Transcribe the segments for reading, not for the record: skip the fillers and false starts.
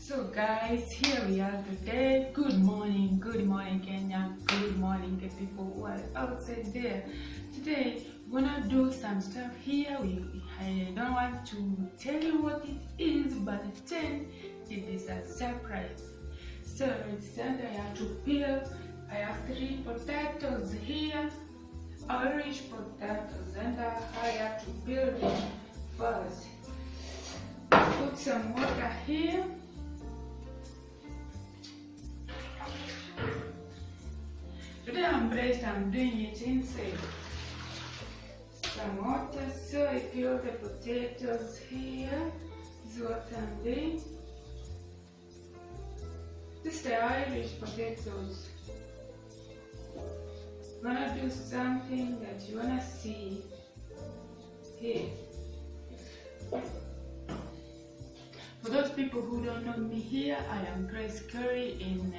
So guys, here we are today. Good morning Kenya, good morning the people who are outside there. Today we're gonna do some stuff here. I don't want to tell you what it is, but then it is a surprise. So it's time I have to peel. I have 3 potatoes here, orange potatoes, and I have to peel them first. Put some water here. Today I'm blessed, I'm doing it inside. Some water, so I peel the potatoes here. This is what I'm doing. This is the Irish potatoes. I'm gonna do something that you wanna see here. For those people who don't know me here, I am Kerry in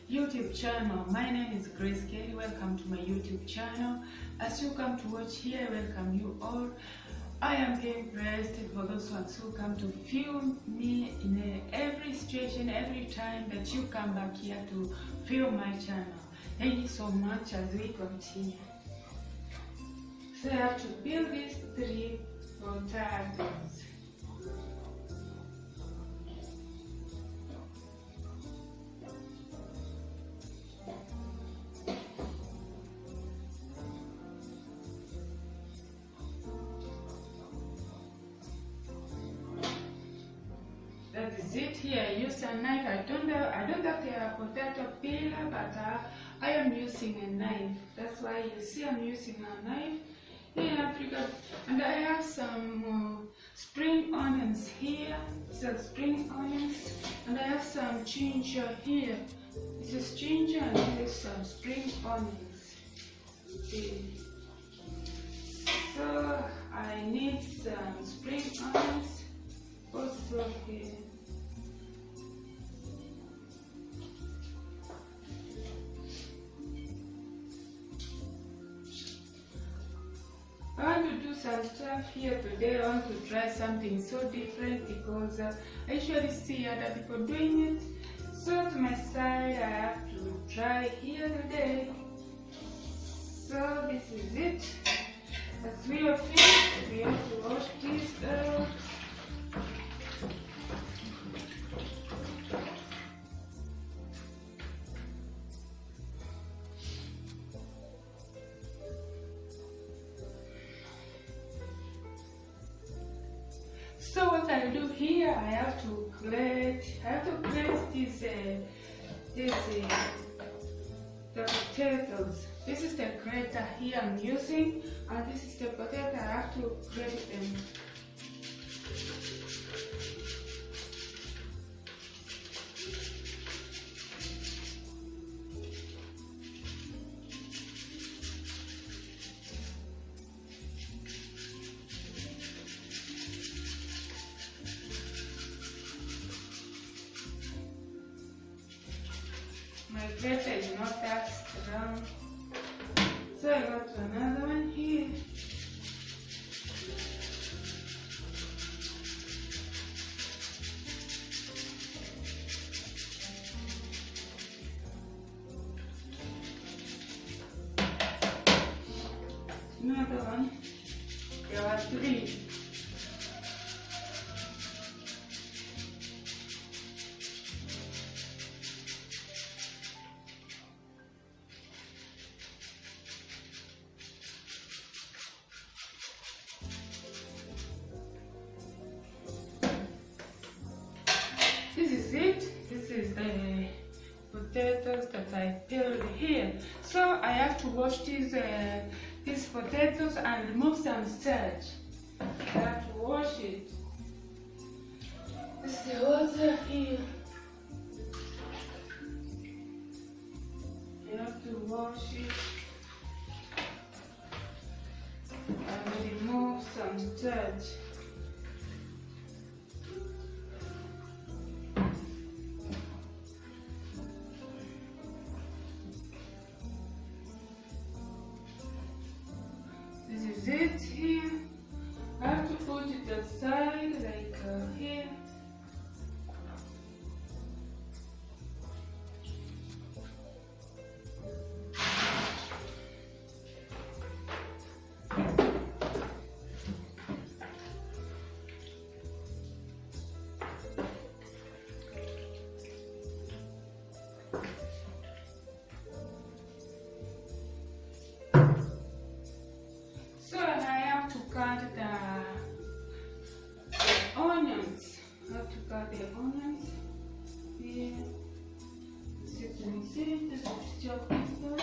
YouTube channel. My name is Kerry. Welcome to my YouTube channel. As you come to watch here, I welcome you all. I am being blessed for those ones who come to view me in every situation, every time that you come back here to view my channel. Thank you so much as we continue. So I have to peel these 3 potatoes. That is it. Here I use a knife. I don't have a potato peeler, but I am using a knife. That's why you see I'm using a knife here in Africa. And I have some spring onions here. These are spring onions. And I have some ginger here. This is ginger and this is some spring onions. Okay. So I need some spring onions also here. I want to do some stuff here today. I want to try something so different because I usually see other people doing it. So to my side, I have to try here today. So this is it. As we are finished, we have to wash this out. So what I do here, I have to grate the potatoes. This is the grater here I'm using, and this is the potato. I have to grate them. My grater is not that strong, so I got another one here. Another one. There are 3. This is it. This is the potatoes that I peeled here. So I have to wash these potatoes and remove some starch. I have to wash it. This is the water here. You have to wash it and remove some starch. This is it here. I have to put it aside like here. onions here. As you can see, this is chopped here.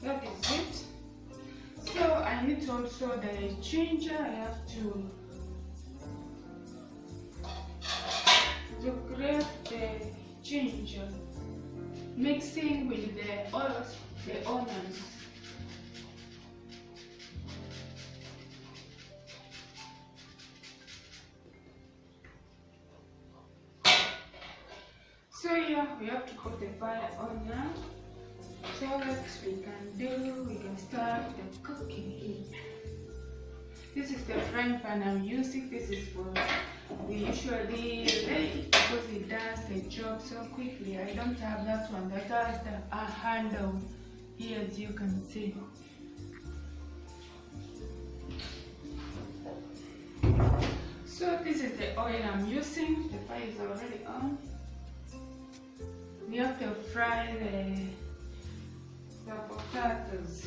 That is it. So I need also the ginger. I have to grate the ginger, mixing with the oils, the onions. So here we have to put the fire on now. So what we can do, we can start the cooking here. This is the frying pan I'm using. This is for we usually make because it does the job so quickly. I don't have that one that has the handle here, as you can see. So this is the oil I'm using. The fire is already on. We have to fry the potatoes.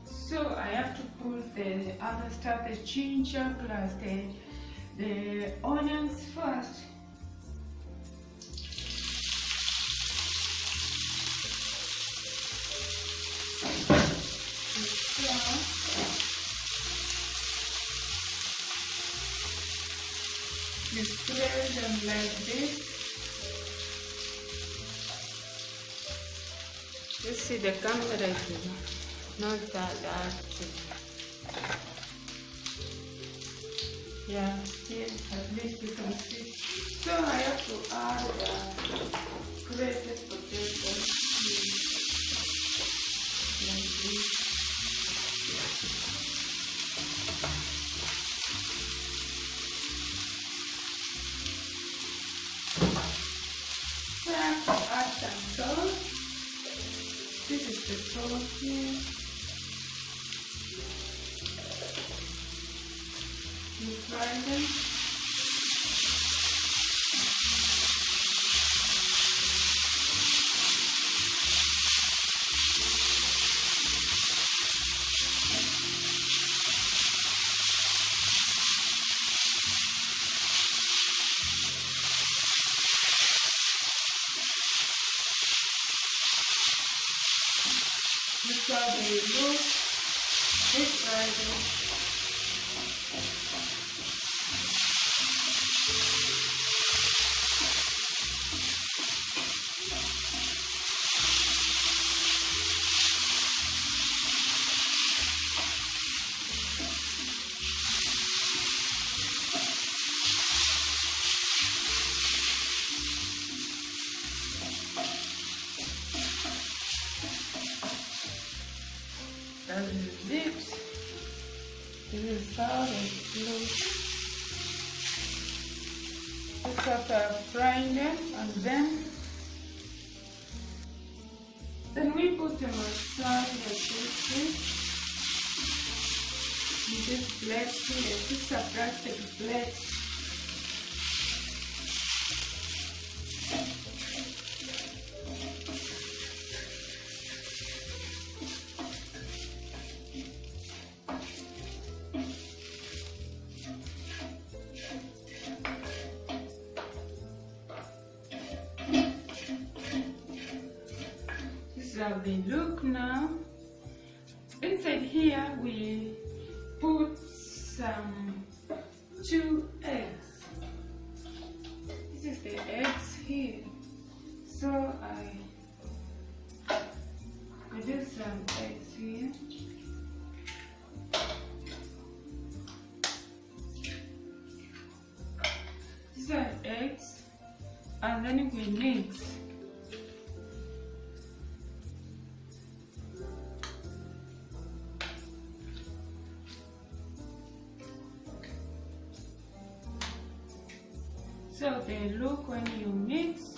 So I have to put the other stuff, the ginger plus the onions first. You spread them like this. You see the camera is not that active. Yeah, here at least you can see. So I have to add grated potatoes like this. So I have to add some salt. This is the salt here. You fry them. This is how they look. This fry. That is it. This is how they look. Just after frying them, and then we put them aside like this. In this plate here, this is a plastic plate. How they look now. Inside here we put some 2 eggs. This is the eggs here. So I did some eggs here. These are eggs, and then we mix. So they look when you mix.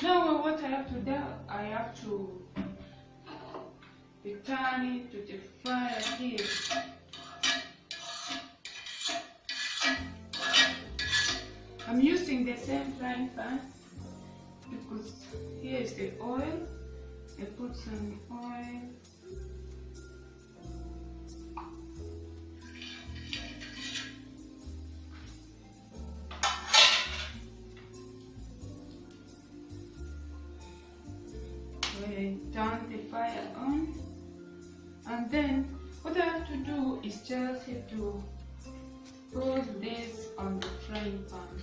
Now what I have to do, I have to return it to the fire here. I'm using the same frying pan because here is the oil. I put some oil. We turn the fire on, and then what I have to do is just have to put this on the frying pan.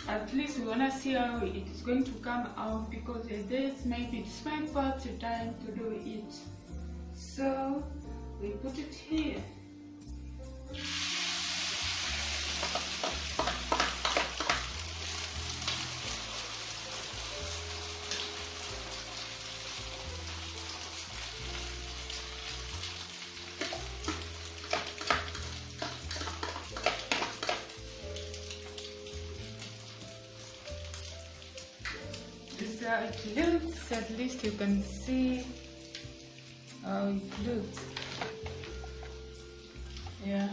At least we wanna see how it is going to come out, because this maybe it's my first time to do it. So we put it here. This is how it looks. At least you can see how it looks. Yeah.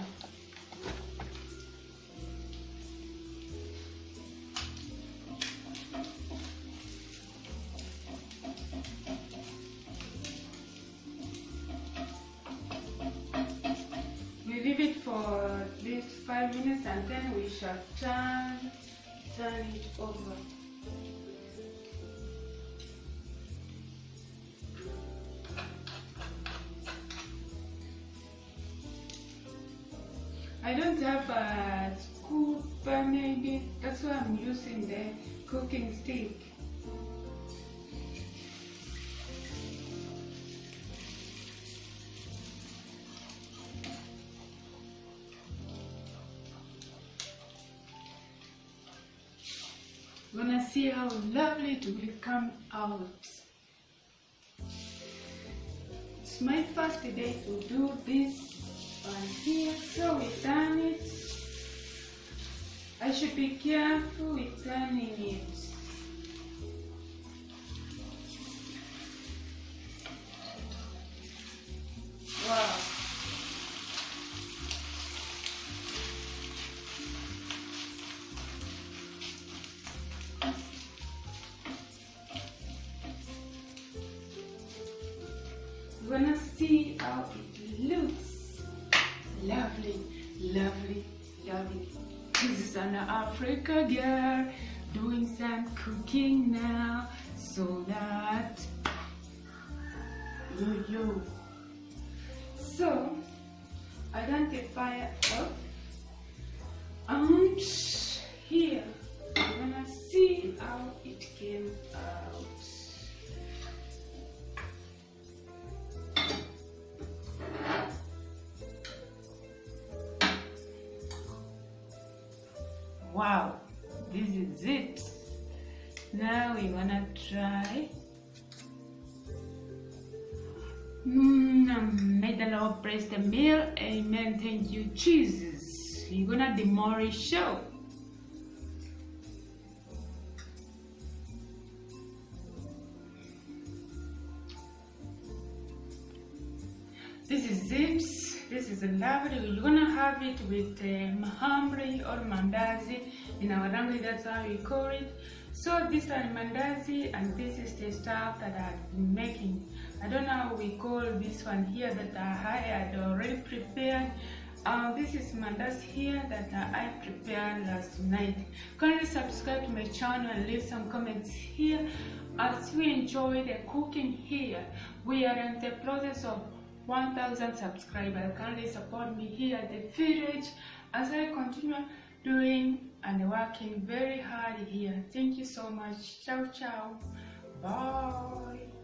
We leave it for at least 5 minutes, and then we shall turn it over. I don't have a scoop, maybe that's why I'm using the cooking stick. We're gonna see how lovely it will come out. It's my first day to do this one here, so we turn it. I should be careful with turning it. Wow. We're gonna see how it looks. Lovely, lovely, lovely. This is an Africa girl doing some cooking now, so that yo. So I got the fire up, and here we're gonna see how it came out. Wow, this is it. Now we wanna try. May the Lord bless the meal. Amen. Thank you, Jesus. We're gonna demolish show. This is it. This is lovely. We're gonna have it with mahamri or mandazi. In our language, that's how we call it. So this is mandazi, and this is the stuff that I've been making. I don't know how we call this one here that I had already prepared. This is mandazi here that I prepared last night. Kindly subscribe to my channel and leave some comments here. As we enjoy the cooking here, we are in the process of 1,000 subscribers. Kindly support me here at the village as I continue doing and working very hard here. Thank you so much. Ciao, ciao. Bye.